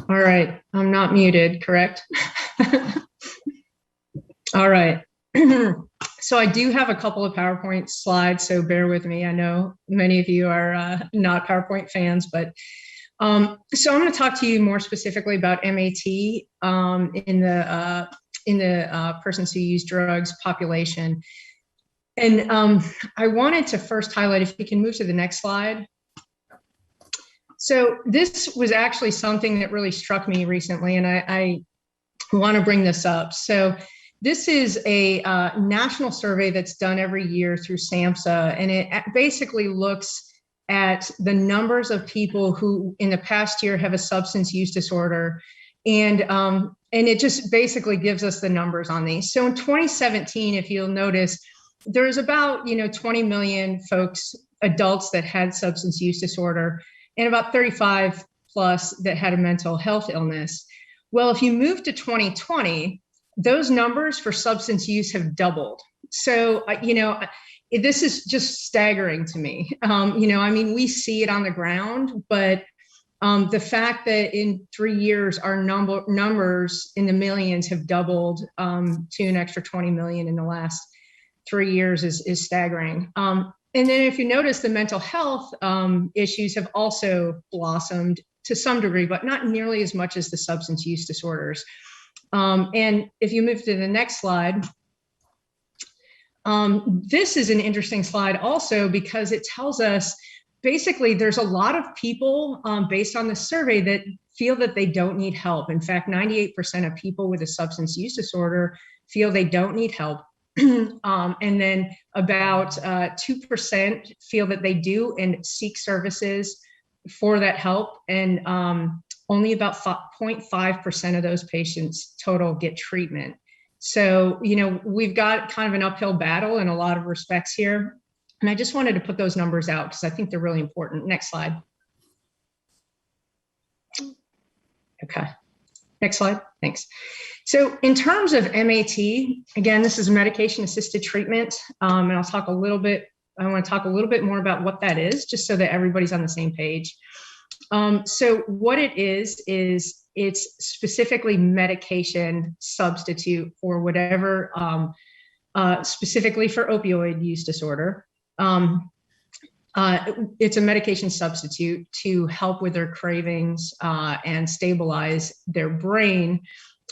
All right, I'm not muted, correct? All right. So I do have a couple of PowerPoint slides, so bear with me. I know many of you are not PowerPoint fans, but so I'm going to talk to you more specifically about MAT in the persons who use drugs population. And I wanted to first highlight, if we can move to the next slide. So this was actually something that really struck me recently, and I want to bring this up. So this is a national survey that's done every year through SAMHSA, and it basically looks at the numbers of people who in the past year have a substance use disorder, and it just basically gives us the numbers on these. So in 2017, if you'll notice, there's about 20 million folks, adults, that had substance use disorder, and about 35 plus that had a mental health illness. Well, if you move to 2020, those numbers for substance use have doubled. So, this is just staggering to me. I mean, we see it on the ground, but the fact that in 3 years, our numbers in the millions have doubled to an extra 20 million in the last 3 years is staggering. And then if you notice, the mental health issues have also blossomed to some degree, but not nearly as much as the substance use disorders. And if you move to the next slide, this is an interesting slide also because it tells us basically there's a lot of people based on the survey that feel that they don't need help. In fact, 98% of people with a substance use disorder feel they don't need help. And then about 2% feel that they do and seek services for that help. And only about 0.5% of those patients total get treatment. So, we've got kind of an uphill battle in a lot of respects here. And I just wanted to put those numbers out because I think they're really important. Next slide. Okay. Next slide. Thanks. So in terms of MAT, again, this is medication-assisted treatment. And I want to talk a little bit more about what that is, just so that everybody's on the same page. So what it is it's specifically medication substitute for whatever, specifically for opioid use disorder. It's a medication substitute to help with their cravings and stabilize their brain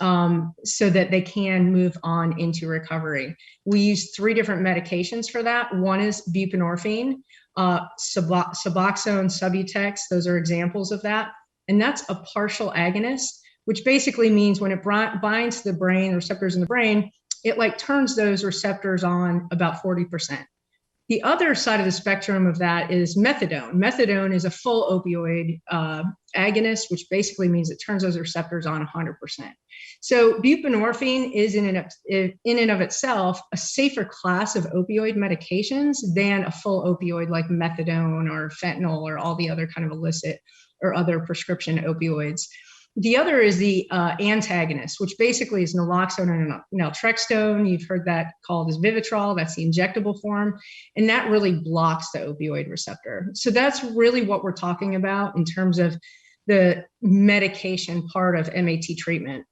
so that they can move on into recovery. We use 3 different medications for that. One is buprenorphine, Suboxone, Subutex. Those are examples of that. And that's a partial agonist, which basically means when it binds to the brain, the receptors in the brain, it turns those receptors on about 40%. The other side of the spectrum of that is methadone. Methadone is a full opioid agonist, which basically means it turns those receptors on 100%. So buprenorphine is in and of itself a safer class of opioid medications than a full opioid like methadone or fentanyl or all the other kind of illicit or other prescription opioids. The other is the antagonist, which basically is naloxone and naltrexone. You've heard that called as Vivitrol. That's the injectable form. And that really blocks the opioid receptor. So that's really what we're talking about in terms of the medication part of MAT treatment.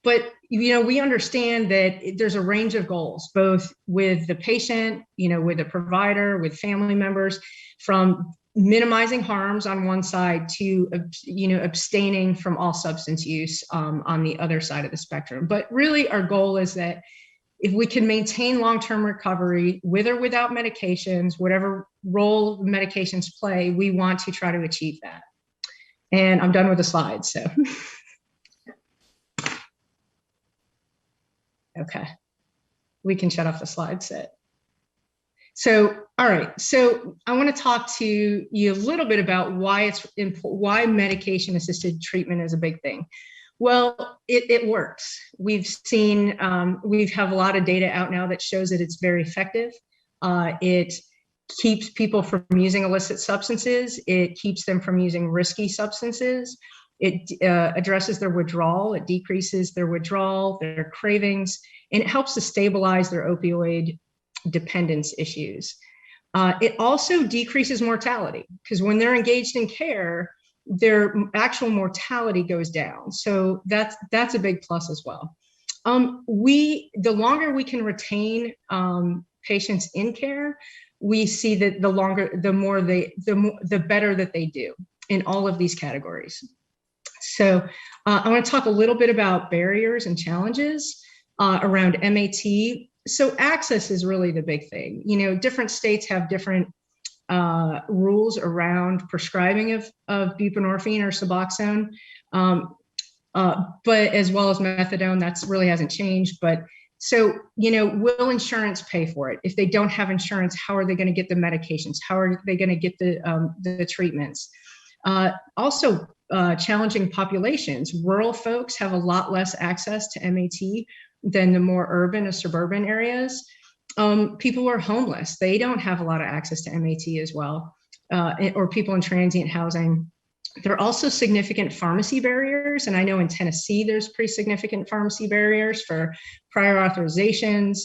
But, we understand that there's a range of goals, both with the patient, with the provider, with family members, from minimizing harms on one side to, abstaining from all substance use on the other side of the spectrum. But really our goal is that if we can maintain long-term recovery with or without medications, whatever role medications play, we want to try to achieve that. And I'm done with the slides, so. Okay, we can shut off the slide set. So, all right. So I want to talk to you a little bit about why medication-assisted treatment is a big thing. Well, it works. We've seen, we have a lot of data out now that shows that it's very effective. It keeps people from using illicit substances. It keeps them from using risky substances. It addresses their withdrawal. It decreases their withdrawal, their cravings, and it helps to stabilize their opioid dependence issues. It also decreases mortality because when they're engaged in care, their actual mortality goes down. So that's a big plus as well. The longer we can retain patients in care, we see that the better that they do in all of these categories. So I want to talk a little bit about barriers and challenges around MAT. So access is really the big thing. You know, different states have different rules around prescribing of buprenorphine or Suboxone, but as well as methadone, that's really hasn't changed. But so, you know, will insurance pay for it? If they don't have insurance, how are they going to get the medications? How are they going to get the treatments? Also, challenging populations. Rural folks have a lot less access to MAT than the more urban or suburban areas. People are homeless. They don't have a lot of access to MAT as well, or people in transient housing. There are also significant pharmacy barriers. And I know in Tennessee, there's pretty significant pharmacy barriers for prior authorizations.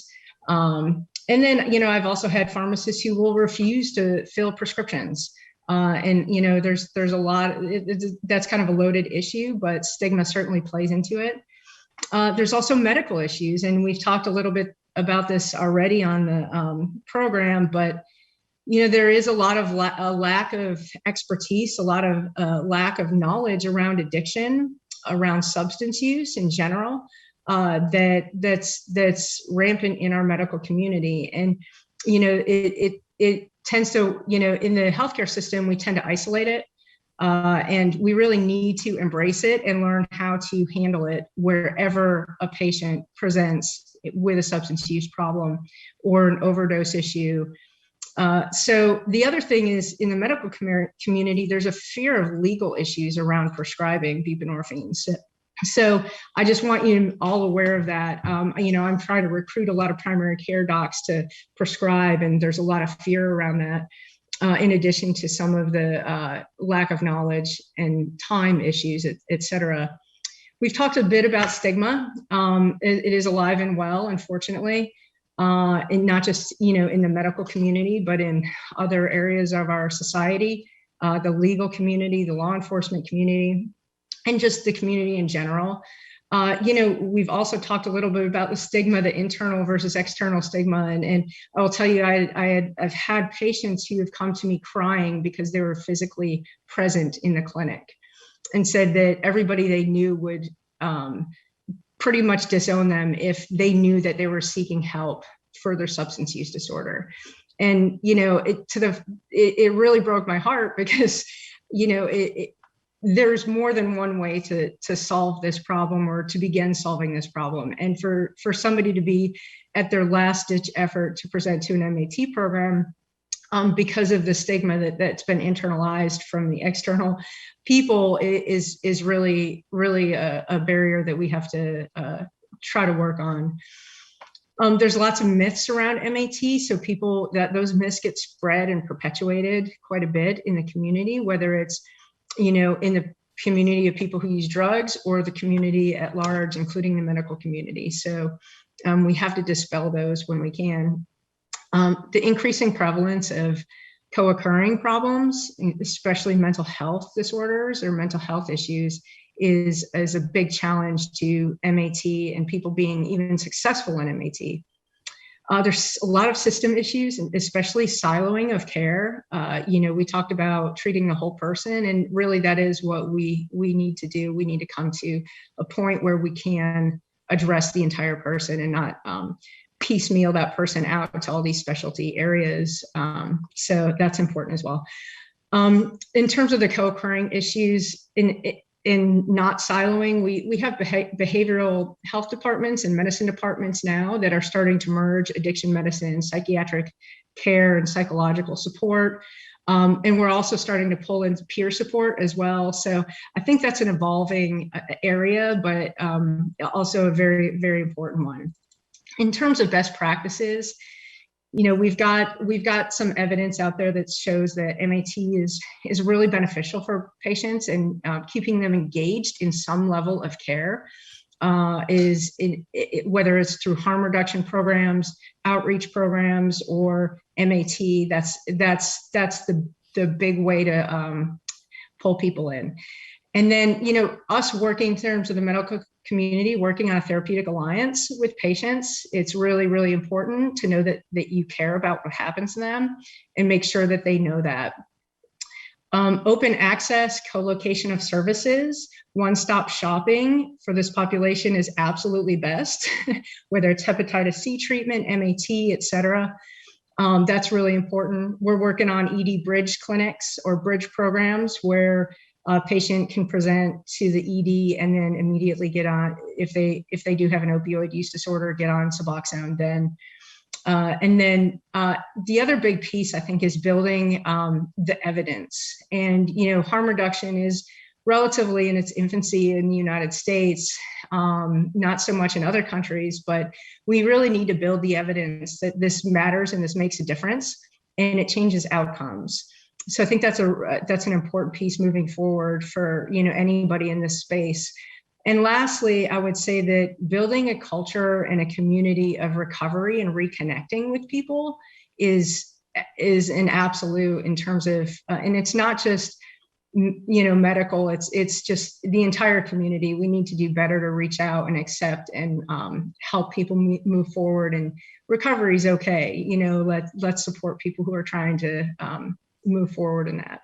And then, you know, I've also had pharmacists who will refuse to fill prescriptions. And, you know, there's a lot, that's kind of a loaded issue, but stigma certainly plays into it. There's also medical issues, and we've talked a little bit about this already on the program, but, you know, there is a lot of a lack of expertise, a lot of lack of knowledge around addiction, around substance use in general, that's rampant in our medical community. And, you know, it tends to, you know, in the healthcare system, we tend to isolate it. And we really need to embrace it and learn how to handle it wherever a patient presents with a substance use problem or an overdose issue. So the other thing is, in the medical community, there's a fear of legal issues around prescribing buprenorphine. So I just want you all aware of that. You know, I'm trying to recruit a lot of primary care docs to prescribe, and there's a lot of fear around that. In addition to some of the lack of knowledge and time issues, et cetera. We've talked a bit about stigma. It is alive and well, unfortunately, and not just, you know, in the medical community, but in other areas of our society, the legal community, the law enforcement community, and just the community in general. You know, we've also talked a little bit about the stigma, the internal versus external stigma. And I'll tell you, I've had patients who have come to me crying because they were physically present in the clinic and said that everybody they knew would pretty much disown them if they knew that they were seeking help for their substance use disorder. And, you know, it really broke my heart because, you know, there's more than one way to solve this problem or to begin solving this problem. And for somebody to be at their last ditch effort to present to an MAT program because of the stigma that's been internalized from the external people is really, really a barrier that we have to try to work on. There's lots of myths around MAT. So those myths get spread and perpetuated quite a bit in the community, whether it's, you know, in the community of people who use drugs or the community at large, including the medical community. So we have to dispel those when we can. The increasing prevalence of co-occurring problems, especially mental health disorders or mental health issues, is a big challenge to MAT and people being even successful in MAT. There's a lot of system issues, and especially siloing of care. You know, we talked about treating the whole person, and really that is what we need to do. We need to come to a point where we can address the entire person and not piecemeal that person out to all these specialty areas. So that's important as well. In terms of the co-occurring issues, in not siloing, we have behavioral health departments and medicine departments now that are starting to merge addiction medicine, psychiatric care, and psychological support. And we're also starting to pull in peer support as well. So I think that's an evolving area, but also a very, very important one. In terms of best practices, you know, we've got some evidence out there that shows that MAT is really beneficial for patients, and keeping them engaged in some level of care whether it's through harm reduction programs, outreach programs, or MAT. That's the big way to pull people in. And then, us working in terms of the medical community, working on a therapeutic alliance with patients, it's really, really important to know that you care about what happens to them and make sure that they know that. Open access, co-location of services, one-stop shopping for this population is absolutely best, whether it's hepatitis C treatment, MAT, et cetera. That's really important. We're working on ED bridge clinics or bridge programs where a patient can present to the ED and then immediately get on, if they do have an opioid use disorder, get on Suboxone then. And then the other big piece, I think, is building the evidence. And, harm reduction is relatively in its infancy in the United States, not so much in other countries, but we really need to build the evidence that this matters and this makes a difference and it changes outcomes. So I think that's an important piece moving forward for, anybody in this space. And lastly, I would say that building a culture and a community of recovery and reconnecting with people is an absolute in terms of, and it's not just, medical, it's just the entire community. We need to do better to reach out and accept and help people move forward. And recovery is okay. Let's support people who are trying to move forward in that.